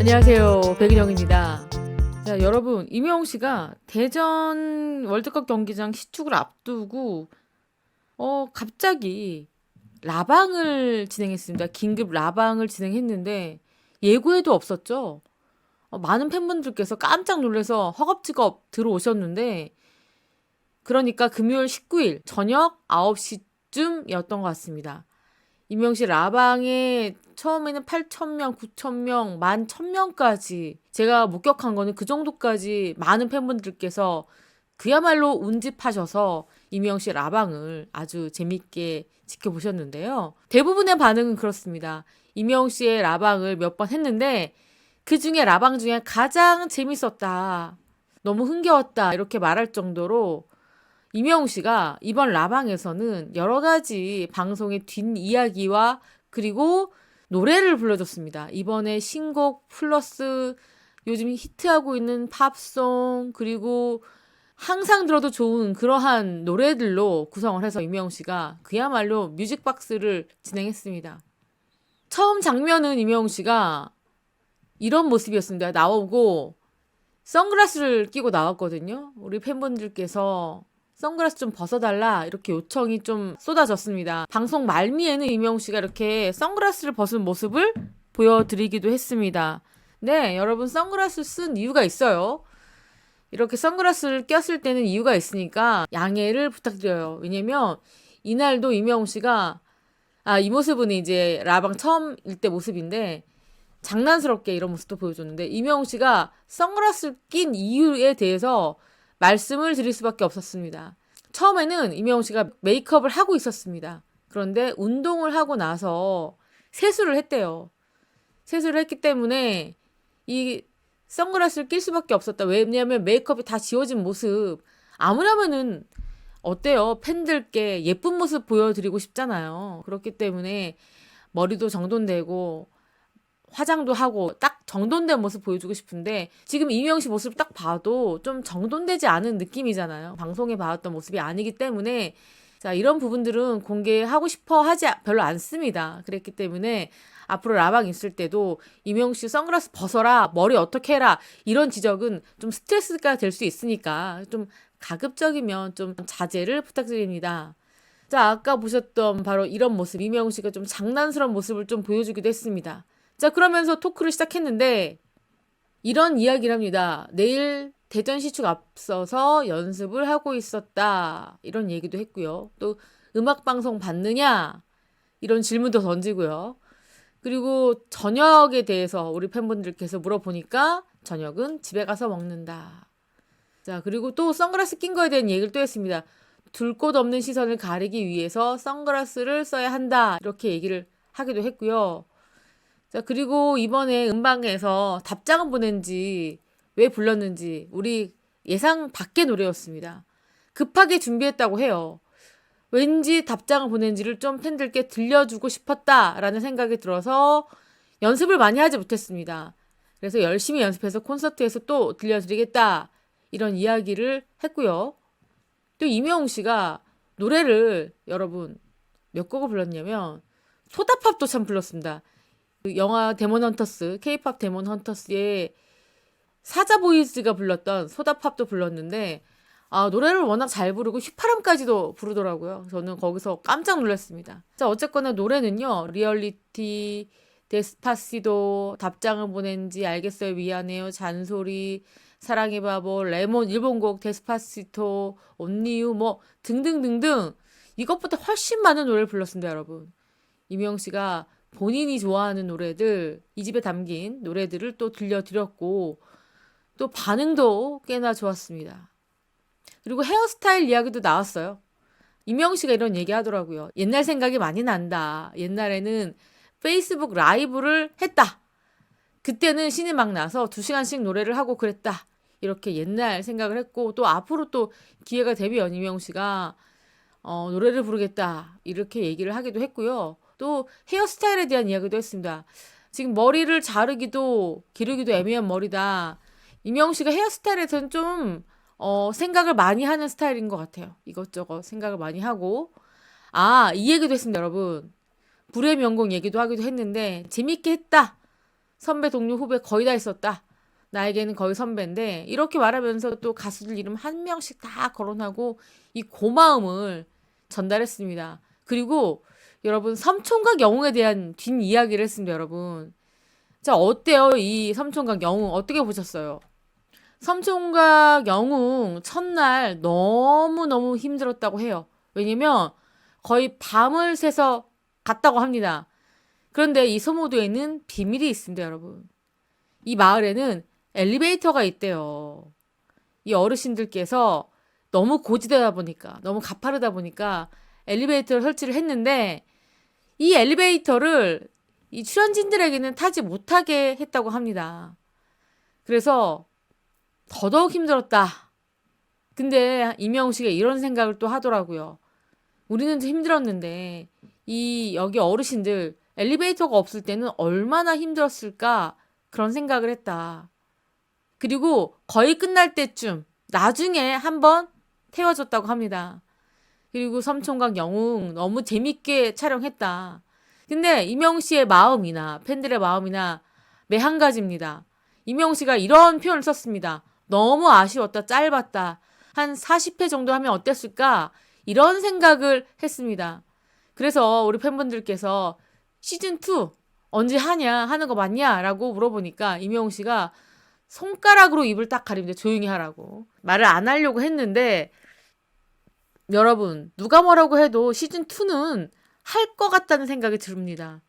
안녕하세요. 백은영입니다. 자, 여러분, 임영웅 씨가 대전 월드컵 경기장 시축을 앞두고 갑자기 라방을 진행했습니다. 긴급 라방을 진행했는데 예고에도 없었죠. 많은 팬분들께서 깜짝 놀라서 허겁지겁 들어오셨는데 그러니까 금요일 19일 저녁 9시쯤이었던 것 같습니다. 임영웅 씨 라방에 처음에는 8,000명, 9,000명, 11,000명까지 제가 목격한 거는 그 정도까지 많은 팬분들께서 그야말로 운집하셔서 임영웅 씨 라방을 아주 재밌게 지켜보셨는데요. 대부분의 반응은 그렇습니다. 임영웅 씨의 라방을 몇 번 했는데 그 중에 라방 중에 가장 재밌었다. 너무 흥겨웠다. 이렇게 말할 정도로 임영웅 씨가 이번 라방에서는 여러 가지 방송의 뒷이야기와 그리고 노래를 불러줬습니다. 이번에 신곡 플러스 요즘 히트하고 있는 팝송 그리고 항상 들어도 좋은 그러한 노래들로 구성을 해서 임영웅 씨가 그야말로 뮤직박스를 진행했습니다. 처음 장면은 임영웅 씨가 이런 모습이었습니다. 나오고 선글라스를 끼고 나왔거든요. 우리 팬분들께서 선글라스 좀 벗어달라 이렇게 요청이 좀 쏟아졌습니다. 방송 말미에는 임영웅 씨가 이렇게 선글라스를 벗은 모습을 보여드리기도 했습니다. 네, 여러분 선글라스 쓴 이유가 있어요. 이렇게 선글라스를 꼈을 때는 이유가 있으니까 양해를 부탁드려요. 왜냐면 이날도 임영웅 씨가 이 모습은 이제 라방 처음일 때 모습인데 장난스럽게 이런 모습도 보여줬는데 임영웅 씨가 선글라스를 낀 이유에 대해서 말씀을 드릴 수밖에 없었습니다. 처음에는 임영웅 씨가 메이크업을 하고 있었습니다. 그런데 운동을 하고 나서 세수를 했대요. 세수를 했기 때문에 이 선글라스를 낄 수밖에 없었다. 왜냐하면 메이크업이 다 지워진 모습 아무려면은 어때요? 팬들께 예쁜 모습 보여드리고 싶잖아요. 그렇기 때문에 머리도 정돈되고 화장도 하고 딱 정돈된 모습 보여주고 싶은데 지금 이명웅 씨 모습을 딱 봐도 좀 정돈되지 않은 느낌이잖아요. 방송에 봐왔던 모습이 아니기 때문에 자, 이런 부분들은 공개하고 싶어 하지 별로 않습니다. 그랬기 때문에 앞으로 라방 있을 때도 이명웅 씨 선글라스 벗어라, 머리 어떻게 해라 이런 지적은 좀 스트레스가 될 수 있으니까 좀 가급적이면 좀 자제를 부탁드립니다. 자, 아까 보셨던 바로 이런 모습, 이명웅 씨가 좀 장난스러운 모습을 좀 보여주기도 했습니다. 자, 그러면서 토크를 시작했는데 이런 이야기를 합니다. 내일 대전 시축 앞서서 연습을 하고 있었다. 이런 얘기도 했고요. 또 음악방송 받느냐? 이런 질문도 던지고요. 그리고 저녁에 대해서 우리 팬분들께서 물어보니까 저녁은 집에 가서 먹는다. 자, 그리고 또 선글라스 낀 거에 대한 얘기를 또 했습니다. 둘 곳 없는 시선을 가리기 위해서 선글라스를 써야 한다. 이렇게 얘기를 하기도 했고요. 자, 그리고 이번에 음방에서 답장을 보낸지 왜 불렀는지 우리 예상 밖의 노래였습니다. 급하게 준비했다고 해요. 왠지 답장을 보낸지를 좀 팬들께 들려주고 싶었다라는 생각이 들어서 연습을 많이 하지 못했습니다. 그래서 열심히 연습해서 콘서트에서 또 들려드리겠다 이런 이야기를 했고요. 또 임영웅 씨가 노래를 여러분 몇 곡을 불렀냐면 소다팝도 참 불렀습니다. 그 영화 데몬 헌터스, K-팝 데몬 헌터스의 사자 보이즈가 불렀던 소다팝도 불렀는데 노래를 워낙 잘 부르고 휘파람까지도 부르더라고요. 저는 거기서 깜짝 놀랐습니다. 자, 어쨌거나 노래는요. 리얼리티, 데스파시도, 답장을 보낸지, 알겠어요, 미안해요, 잔소리, 사랑의 바보, 레몬, 일본곡, 데스파시토, 온리유 뭐 등등등등 이것보다 훨씬 많은 노래를 불렀습니다, 여러분. 임영웅 씨가 본인이 좋아하는 노래들, 이 집에 담긴 노래들을 또 들려드렸고 또 반응도 꽤나 좋았습니다. 그리고 헤어스타일 이야기도 나왔어요. 임영웅 씨가 이런 얘기 하더라고요. 옛날 생각이 많이 난다. 옛날에는 페이스북 라이브를 했다. 그때는 신이 막 나서 2시간씩 노래를 하고 그랬다. 이렇게 옛날 생각을 했고 또 앞으로 또 기회가 되면 임영웅 씨가 노래를 부르겠다. 이렇게 얘기를 하기도 했고요. 또 헤어스타일에 대한 이야기도 했습니다. 지금 머리를 자르기도 기르기도 애매한 머리다. 임영웅 씨가 헤어스타일에서는 좀 생각을 많이 하는 스타일인 것 같아요. 이것저것 생각을 많이 하고 이 얘기도 했습니다, 여러분. 불의 명곡 얘기도 하기도 했는데 재밌게 했다. 선배, 동료, 후배 거의 다 있었다. 나에게는 거의 선배인데 이렇게 말하면서 또 가수들 이름 한 명씩 다 거론하고 이 고마움을 전달했습니다. 그리고 여러분 섬총각 영웅에 대한 뒷이야기를 했습니다. 여러분. 자, 어때요? 이 섬총각 영웅 어떻게 보셨어요? 섬총각 영웅 첫날 너무너무 힘들었다고 해요. 왜냐면 거의 밤을 새서 갔다고 합니다. 그런데 이 소모도에는 비밀이 있습니다, 여러분. 이 마을에는 엘리베이터가 있대요. 이 어르신들께서 너무 고지되다 보니까, 너무 가파르다 보니까 엘리베이터를 설치를 했는데 이 엘리베이터를 이 출연진들에게는 타지 못하게 했다고 합니다. 그래서 더더욱 힘들었다. 근데 이명웅 씨가 이런 생각을 또 하더라고요. 우리는 좀 힘들었는데 이 여기 어르신들 엘리베이터가 없을 때는 얼마나 힘들었을까 그런 생각을 했다. 그리고 거의 끝날 때쯤 나중에 한번 태워줬다고 합니다. 그리고 섬총각 영웅 너무 재밌게 촬영했다. 근데 이명웅 씨의 마음이나 팬들의 마음이나 매 한 가지입니다. 이명웅 씨가 이런 표현을 썼습니다. 너무 아쉬웠다. 짧았다. 한 40회 정도 하면 어땠을까? 이런 생각을 했습니다. 그래서 우리 팬분들께서 시즌2 언제 하냐? 하는 거 맞냐? 라고 물어보니까 이명웅 씨가 손가락으로 입을 딱 가리는데 조용히 하라고. 말을 안 하려고 했는데 여러분 누가 뭐라고 해도 시즌2는 할 것 같다는 생각이 듭니다.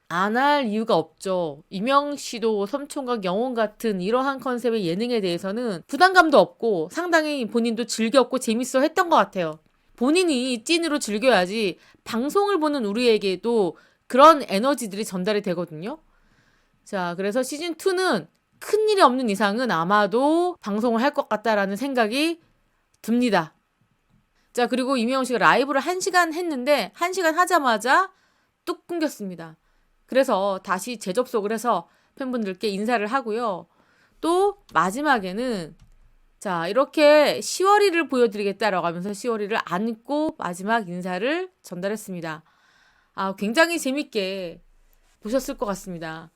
안 할 이유가 없죠. 이명 씨도 섬총각 영웅 같은 이러한 컨셉의 예능에 대해서는 부담감도 없고 상당히 본인도 즐겼고 재밌어 했던 것 같아요. 본인이 찐으로 즐겨야지 방송을 보는 우리에게도 그런 에너지들이 전달이 되거든요. 자, 그래서 시즌2는 큰일이 없는 이상은 아마도 방송을 할 것 같다라는 생각이 듭니다. 자, 그리고 이명웅 씨가 라이브를 1시간 했는데 1시간 하자마자 뚝 끊겼습니다. 그래서 다시 재접속을 해서 팬분들께 인사를 하고요. 또 마지막에는 자, 이렇게 10월이를 보여드리겠다라고 하면서 10월이를 안고 마지막 인사를 전달했습니다. 아, 굉장히 재밌게 보셨을 것 같습니다.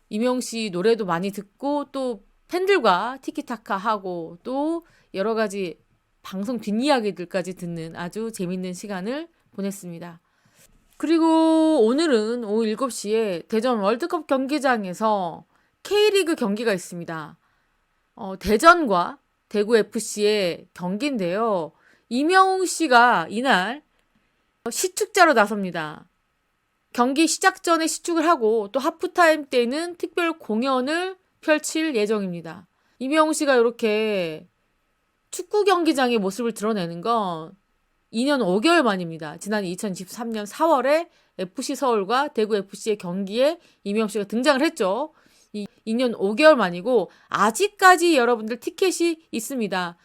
이명웅 씨 노래도 많이 듣고 또 팬들과 티키타카 하고 또 여러 가지 방송 뒷이야기들까지 듣는 아주 재밌는 시간을 보냈습니다. 그리고 오늘은 오후 7시에 대전 월드컵 경기장에서 K리그 경기가 있습니다. 대전과 대구FC의 경기인데요. 이명웅 씨가 이날 시축자로 나섭니다. 경기 시작 전에 시축을 하고 또 하프타임 때는 특별 공연을 펼칠 예정입니다. 이명웅 씨가 이렇게 축구 경기장의 모습을 드러내는 건 2년 5개월 만입니다. 지난 2023년 4월에 FC 서울과 대구 FC의 경기에 이명웅 씨가 등장을 했죠. 2년 5개월 만이고 아직까지 여러분들 티켓이 있습니다.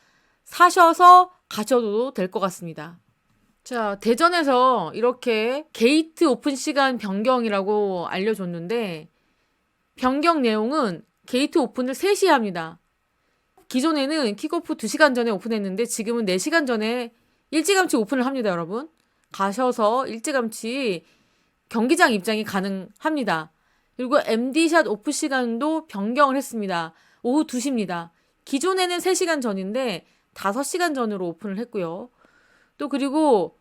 사셔서 가셔도 될 것 같습니다. 자, 대전에서 이렇게 게이트 오픈 시간 변경이라고 알려줬는데 변경 내용은 게이트 오픈을 3시에 합니다. 기존에는 킥오프 2시간 전에 오픈했는데 지금은 4시간 전에 일찌감치 오픈을 합니다, 여러분. 가셔서 일찌감치 경기장 입장이 가능합니다. 그리고 MD샷 오프 시간도 변경을 했습니다. 오후 2시입니다. 기존에는 3시간 전인데 5시간 전으로 오픈을 했고요. 또 그리고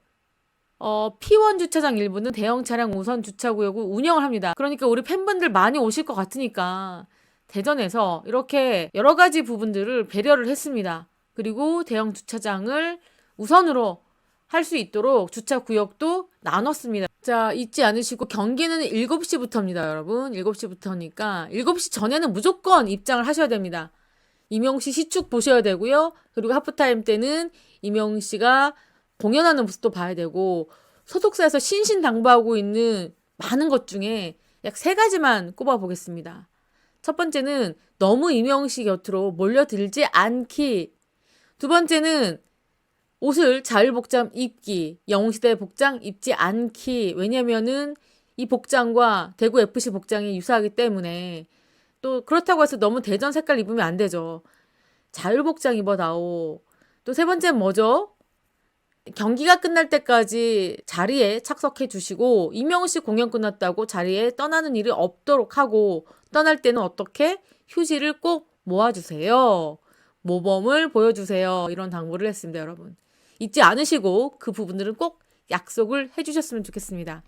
P1 주차장 일부는 대형 차량 우선 주차구역을 운영을 합니다. 그러니까 우리 팬분들 많이 오실 것 같으니까 대전에서 이렇게 여러 가지 부분들을 배려를 했습니다. 그리고 대형 주차장을 우선으로 할 수 있도록 주차 구역도 나눴습니다. 자, 잊지 않으시고 경기는 7시부터입니다, 여러분. 7시부터니까 7시 전에는 무조건 입장을 하셔야 됩니다. 이명웅 씨 시축 보셔야 되고요. 그리고 하프타임 때는 이명웅 씨가 공연하는 모습도 봐야 되고 소속사에서 신신당부하고 있는 많은 것 중에 약 3가지만 꼽아보겠습니다. 첫 번째는 너무 이명웅 씨 곁으로 몰려들지 않기. 두 번째는 옷을 자율복장 입기, 영웅시대 복장 입지 않기. 왜냐면은 이 복장과 대구 FC 복장이 유사하기 때문에 또 그렇다고 해서 너무 대전 색깔 입으면 안 되죠. 자율복장 입어다오. 또 3번째는 뭐죠? 경기가 끝날 때까지 자리에 착석해 주시고 이명웅 씨 공연 끝났다고 자리에 떠나는 일이 없도록 하고 떠날 때는 어떻게 휴지를 꼭 모아주세요. 모범을 보여주세요. 이런 당부를 했습니다, 여러분. 잊지 않으시고 그 부분들은 꼭 약속을 해주셨으면 좋겠습니다.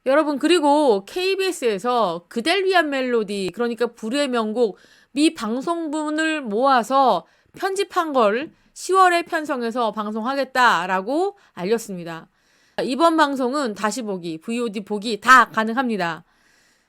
여러분, 그리고 KBS에서 그댈 위한 멜로디, 그러니까 불후의 명곡 미 방송분을 모아서 편집한 걸 10월에 편성해서 방송하겠다라고 알렸습니다. 이번 방송은 다시 보기, VOD 보기 다 가능합니다.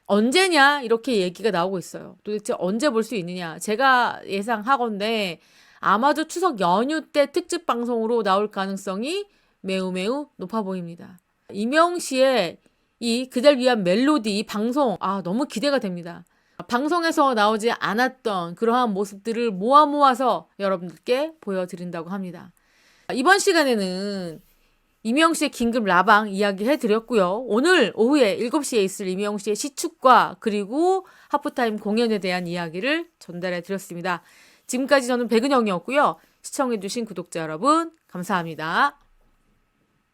언제냐? 이렇게 얘기가 나오고 있어요. 도대체 언제 볼 수 있느냐? 제가 예상하건대 아마도 추석 연휴 때 특집 방송으로 나올 가능성이 매우 매우 높아 보입니다. 이명웅 씨의 이 그댈 위한 멜로디 방송, 너무 기대가 됩니다. 방송에서 나오지 않았던 그러한 모습들을 모아서 여러분들께 보여드린다고 합니다. 이번 시간에는 이명웅 씨의 긴급 라방 이야기 해드렸고요. 오늘 오후에 7시에 있을 이명웅 씨의 시축과 그리고 하프타임 공연에 대한 이야기를 전달해 드렸습니다. 지금까지 저는 백은영이었고요. 시청해주신 구독자 여러분 감사합니다.